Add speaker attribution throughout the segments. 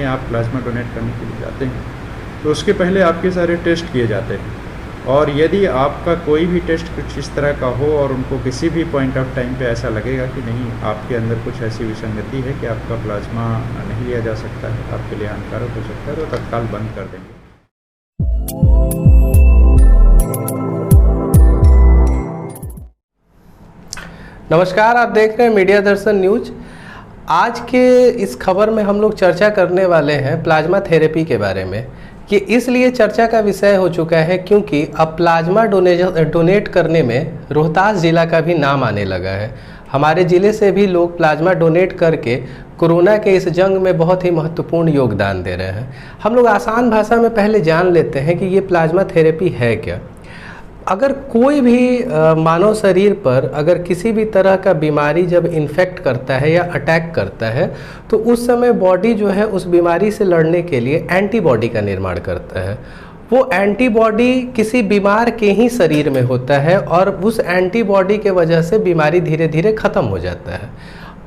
Speaker 1: आप plasma donate करने के लिए जाते हैं तो उसके पहले आपके सारे टेस्ट किए जाते हैं, और यदि आपका कोई भी टेस्ट कुछ इस तरह का हो और उनको किसी भी पॉइंट ऑफ टाइम पे ऐसा लगेगा कि नहीं, आपके अंदर कुछ ऐसी विसंगति है कि आपका प्लाज्मा नहीं लिया जा सकता है, आपके लिए हानिकारक हो सकता है, तो तत्काल बंद कर देंगे।
Speaker 2: नमस्कार, आप देख रहे हैं मीडिया दर्शन न्यूज। आज के इस खबर में हम लोग चर्चा करने वाले हैं प्लाज्मा थेरेपी के बारे में। कि इसलिए चर्चा का विषय हो चुका है क्योंकि अब प्लाज्मा डोनेट करने में रोहतास ज़िला का भी नाम आने लगा है। हमारे ज़िले से भी लोग प्लाज्मा डोनेट करके कोरोना के इस जंग में बहुत ही महत्वपूर्ण योगदान दे रहे हैं। हम लोग आसान भाषा में पहले जान लेते हैं कि ये प्लाज्मा थेरेपी है क्या। अगर कोई भी मानव शरीर पर अगर किसी भी तरह का बीमारी जब इन्फेक्ट करता है या अटैक करता है तो उस समय बॉडी जो है उस बीमारी से लड़ने के लिए एंटीबॉडी का निर्माण करता है। वो एंटीबॉडी किसी बीमार के ही शरीर में होता है और उस एंटीबॉडी के वजह से बीमारी धीरे धीरे ख़त्म हो जाता है।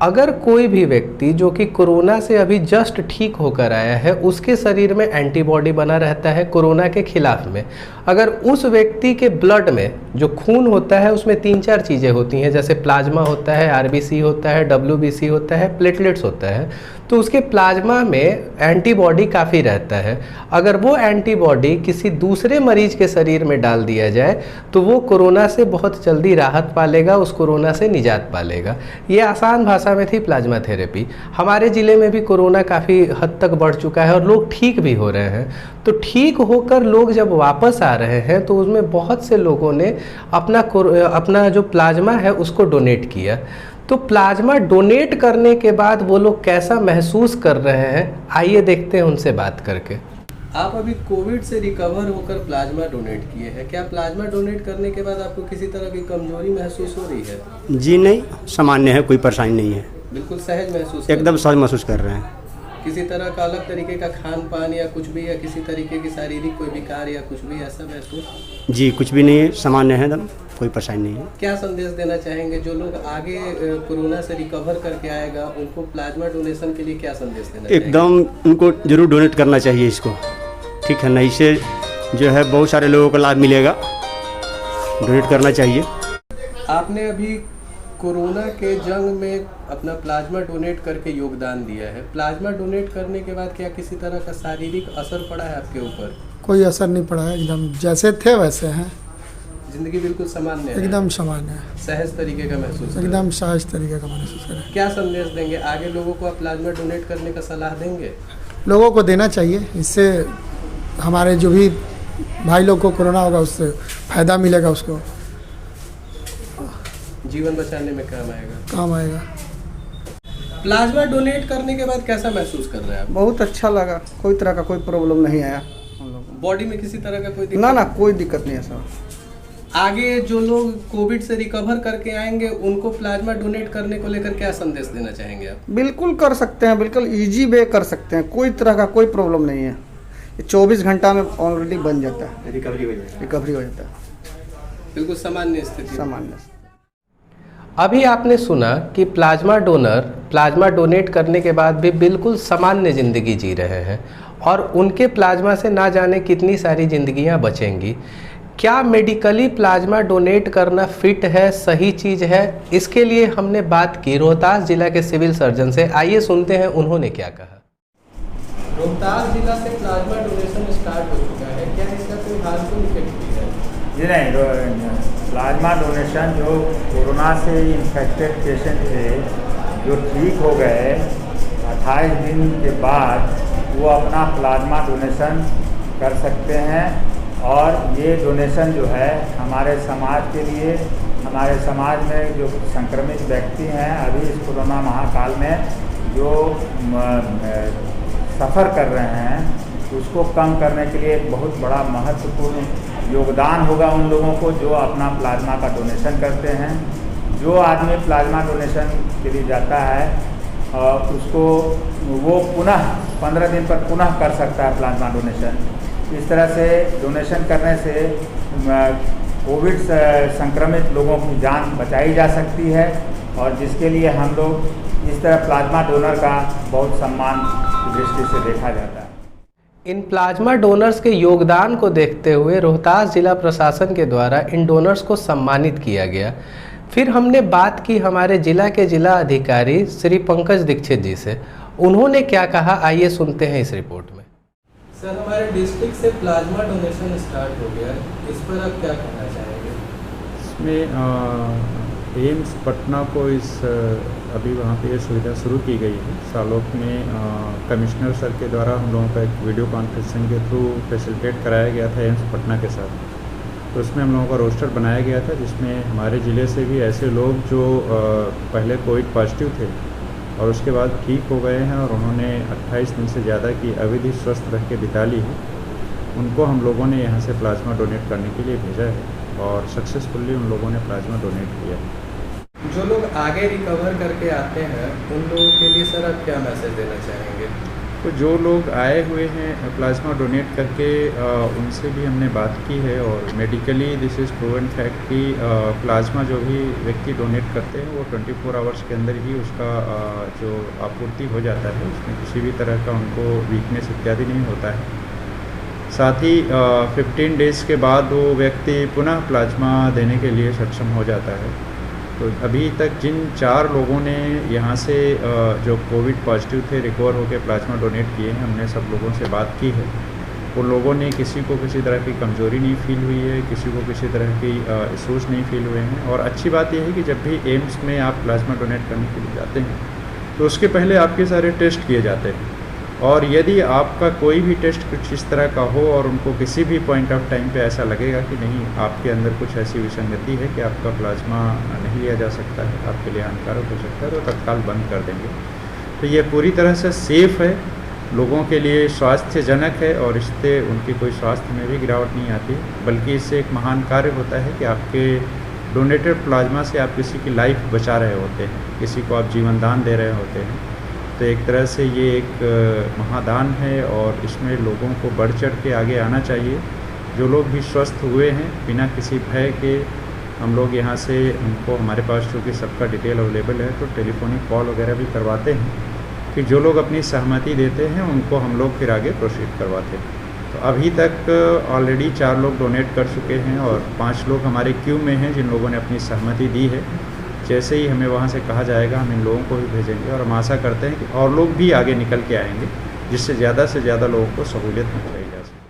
Speaker 2: अगर कोई भी व्यक्ति जो कि कोरोना से अभी जस्ट ठीक होकर आया है उसके शरीर में एंटीबॉडी बना रहता है कोरोना के खिलाफ में, अगर उस व्यक्ति के ब्लड में जो खून होता है उसमें 3-4 चीज़ें होती हैं, जैसे प्लाज्मा होता है, आरबीसी होता है, डब्ल्यूबीसी होता है, प्लेटलेट्स होता है, तो उसके प्लाज्मा में एंटीबॉडी काफ़ी रहता है। अगर वो एंटीबॉडी किसी दूसरे मरीज के शरीर में डाल दिया जाए तो वो कोरोना से बहुत जल्दी राहत पा लेगा, उस कोरोना से निजात पा लेगा। ये आसान भाषा में थी प्लाज्मा थेरेपी। हमारे ज़िले में भी कोरोना काफ़ी हद तक बढ़ चुका है और लोग ठीक भी हो रहे हैं। तो ठीक होकर लोग जब वापस आ रहे हैं तो उसमें बहुत से लोगों ने अपना जो प्लाज्मा है उसको डोनेट किया। तो प्लाज्मा डोनेट करने के बाद वो लोग कैसा महसूस कर रहे हैं, आइए देखते हैं उनसे बात करके। आप अभी कोविड से रिकवर होकर प्लाज्मा डोनेट किए हैं, क्या प्लाज्मा डोनेट करने के बाद आपको किसी तरह की कमजोरी महसूस हो रही है?
Speaker 3: जी नहीं, सामान्य है, कोई परेशानी नहीं है,
Speaker 2: बिल्कुल सहज महसूस,
Speaker 3: एकदम सहज महसूस कर रहे हैं।
Speaker 2: किसी तरह का अलग तरीके का खान पान या कुछ भी, या किसी तरीके की शारीरिक कोई विकार या कुछ भी ऐसा महसूस?
Speaker 3: जी कुछ भी नहीं है, सामान्य है, एकदम कोई परेशानी नहीं है।
Speaker 2: क्या संदेश देना चाहेंगे जो लोग आगे कोरोना से रिकवर करके आएगा, उनको प्लाज्मा डोनेशन के लिए क्या संदेश देना चाहेंगे?
Speaker 3: एकदम उनको जरूर डोनेट करना चाहिए इसको, ठीक है ना, इससे जो है बहुत सारे लोगों को लाभ मिलेगा, डोनेट करना चाहिए।
Speaker 2: आपने अभी कोरोना के जंग में अपना प्लाज्मा डोनेट करके योगदान दिया है। प्लाज्मा डोनेट करने के बाद क्या किसी तरह का शारीरिक असर पड़ा है आपके ऊपर?
Speaker 4: कोई असर नहीं पड़ा है, एकदम जैसे थे वैसे हैं,
Speaker 2: जिंदगी बिल्कुल सामान्य है,
Speaker 4: एकदम सामान्य है,
Speaker 2: सहज तरीके का महसूस,
Speaker 4: एकदम सहज तरीके का महसूस करें।
Speaker 2: क्या संदेश देंगे आगे लोगों को? आप प्लाज्मा डोनेट करने का सलाह देंगे?
Speaker 4: लोगों को देना चाहिए, इससे हमारे जो भी भाई लोग को कोरोना होगा उससे फ़ायदा मिलेगा, उसको
Speaker 2: जीवन बचाने में काम आएगा। प्लाज्मा डोनेट करने के बाद कैसा महसूस कर रहे हैं आप?
Speaker 5: बहुत अच्छा लगा, कोई तरह का कोई प्रॉब्लम नहीं आया हम लोग को।
Speaker 2: बॉडी में किसी तरह का कोई दिक्कत?
Speaker 5: ना कोई दिक्कत नहीं है सर।
Speaker 2: आगे जो लोग कोविड से रिकवर करके आएंगे उनको प्लाज्मा डोनेट करने को लेकर क्या संदेश देना चाहेंगे आप?
Speaker 5: बिल्कुल कर सकते हैं, बिल्कुल इजी वे कर सकते हैं, कोई तरह का कोई प्रॉब्लम नहीं है। 24 घंटा में ऑलरेडी बन जाता है, रिकवरी हो जाता है,
Speaker 2: बिल्कुल सामान्य स्थिति,
Speaker 5: सामान्य।
Speaker 2: अभी आपने सुना कि प्लाज्मा डोनर प्लाज्मा डोनेट करने के बाद भी बिल्कुल सामान्य ज़िंदगी जी रहे हैं और उनके प्लाज्मा से ना जाने कितनी सारी ज़िंदगियां बचेंगी। क्या मेडिकली प्लाज्मा डोनेट करना फिट है, सही चीज़ है? इसके लिए हमने बात की रोहतास जिला के सिविल सर्जन से। आइए सुनते हैं उन्होंने क्या कहा। रोहतास जिला से प्लाज्मा डोनेशन स्टार्ट हो चुका है, क्या इसका कोई हार्मफुल इफेक्ट भी है?
Speaker 6: जी नहीं, प्लाज्मा डोनेशन जो कोरोना से इन्फेक्टेड पेशेंट थे जो ठीक हो गए 28 दिन के बाद वो अपना प्लाज्मा डोनेशन कर सकते हैं। और ये डोनेशन जो है हमारे समाज के लिए, हमारे समाज में जो संक्रमित व्यक्ति हैं अभी इस कोरोना महाकाल में जो सफ़र कर रहे हैं उसको कम करने के लिए एक बहुत बड़ा महत्वपूर्ण योगदान होगा उन लोगों को जो अपना प्लाज्मा का डोनेशन करते हैं। जो आदमी प्लाज्मा डोनेशन के लिए जाता है उसको वो पुनः 15 दिन पर पुनः कर सकता है प्लाज्मा डोनेशन। इस तरह से डोनेशन करने से कोविड संक्रमित लोगों की जान बचाई जा सकती है और जिसके लिए हम लोग इस तरह प्लाज्मा डोनर का बहुत सम्मान दृष्टि से देखा जाता है।
Speaker 2: इन प्लाज्मा डोनर्स के योगदान को देखते हुए रोहतास जिला प्रशासन के द्वारा इन डोनर्स को सम्मानित किया गया। फिर हमने बात की हमारे जिला के जिला अधिकारी श्री पंकज दीक्षित जी से। उन्होंने क्या कहा, आइए सुनते हैं इस रिपोर्ट में। सर, हमारे डिस्ट्रिक्ट से प्लाज्मा डोनेशन स्टार्ट हो गया, इस पर आप क्या कहना चाहेंगे?
Speaker 1: इसमें एम्स पटना को अभी वहाँ पे ये सुविधा शुरू की गई है। सालोक में कमिश्नर सर के द्वारा हम लोगों का एक वीडियो कॉन्फ्रेंसिंग के थ्रू फैसिलिटेट कराया गया था एम्स पटना के साथ। तो उसमें हम लोगों का रोस्टर बनाया गया था, जिसमें हमारे ज़िले से भी ऐसे लोग जो पहले कोविड पॉजिटिव थे और उसके बाद ठीक हो गए हैं और उन्होंने 28 दिन से ज़्यादा की अवधि स्वस्थ रह के बिता ली है, उनको हम लोगों ने यहाँ से प्लाज्मा डोनेट करने के लिए भेजा है और सक्सेसफुली उन लोगों ने प्लाज्मा डोनेट किया है।
Speaker 2: जो लोग आगे रिकवर करके आते हैं उन लोगों के लिए सर आप क्या मैसेज देना चाहेंगे?
Speaker 1: तो जो लोग आए हुए हैं प्लाज्मा डोनेट करके, उनसे भी हमने बात की है और medically this is proven fact कि प्लाज्मा जो भी व्यक्ति डोनेट करते हैं वो 24 आवर्स के अंदर ही उसका जो आपूर्ति हो जाता है, उसमें किसी भी तरह का उनको वीकनेस इत्यादि नहीं होता है। साथ ही 15 डेज़ के बाद वो व्यक्ति पुनः प्लाज्मा देने के लिए सक्षम हो जाता है। तो अभी तक जिन 4 लोगों ने यहाँ से जो कोविड पॉजिटिव थे रिकवर होकर प्लाज्मा डोनेट किए हैं, हमने सब लोगों से बात की है। उन लोगों ने किसी को किसी तरह की कमज़ोरी नहीं फील हुई है, किसी को किसी तरह की इशूज़ नहीं फील हुए हैं। और अच्छी बात यह है कि जब भी एम्स में आप प्लाज्मा डोनेट करने के लिए जाते हैं तो उसके पहले आपके सारे टेस्ट किए जाते हैं, और यदि आपका कोई भी टेस्ट कुछ इस तरह का हो और उनको किसी भी पॉइंट ऑफ टाइम पे ऐसा लगेगा कि नहीं आपके अंदर कुछ ऐसी विसंगति है कि आपका प्लाज्मा नहीं लिया जा सकता है, आपके लिए हानिकारक हो सकता है, तो तत्काल बंद कर देंगे। तो ये पूरी तरह से सेफ़ है, लोगों के लिए स्वास्थ्यजनक है और इससे उनकी कोई स्वास्थ्य में भी गिरावट नहीं आती, बल्कि इससे एक महान कार्य होता है कि आपके डोनेटेड प्लाज्मा से आप किसी की लाइफ बचा रहे होते हैं, किसी को आप जीवन दान दे रहे होते हैं। तो एक तरह से ये एक महादान है और इसमें लोगों को बढ़ चढ़ के आगे आना चाहिए। जो लोग भी स्वस्थ हुए हैं बिना किसी भय के, हम लोग यहाँ से उनको, हमारे पास चूँकि सबका डिटेल अवेलेबल है तो टेलीफोनिक कॉल वगैरह भी करवाते हैं कि जो लोग अपनी सहमति देते हैं उनको हम लोग फिर आगे प्रोसीड करवाते हैं। तो अभी तक ऑलरेडी 4 लोग डोनेट कर चुके हैं और 5 लोग हमारे क्यू में हैं जिन लोगों ने अपनी सहमति दी है। जैसे ही हमें वहाँ से कहा जाएगा हम इन लोगों को भी भेजेंगे और हम आशा करते हैं कि और लोग भी आगे निकल के आएंगे, जिससे ज़्यादा लोगों को सहूलियत पहुँचाई जा सके।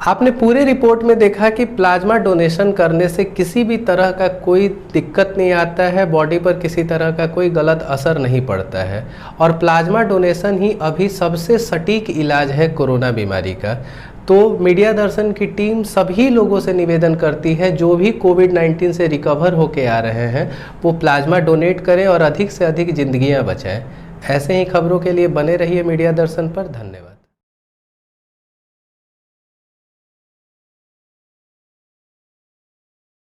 Speaker 2: आपने पूरे रिपोर्ट में देखा कि प्लाज्मा डोनेशन करने से किसी भी तरह का कोई दिक्कत नहीं आता है, बॉडी पर किसी तरह का कोई गलत असर नहीं पड़ता है और प्लाज्मा डोनेशन ही अभी सबसे सटीक इलाज है कोरोना बीमारी का। तो मीडिया दर्शन की टीम सभी लोगों से निवेदन करती है जो भी कोविड-19 से रिकवर होके आ रहे हैं वो प्लाज्मा डोनेट करें और अधिक से अधिक ज़िंदगियां बचाएं। ऐसे ही खबरों के लिए बने रहिए मीडिया दर्शन पर। धन्यवाद।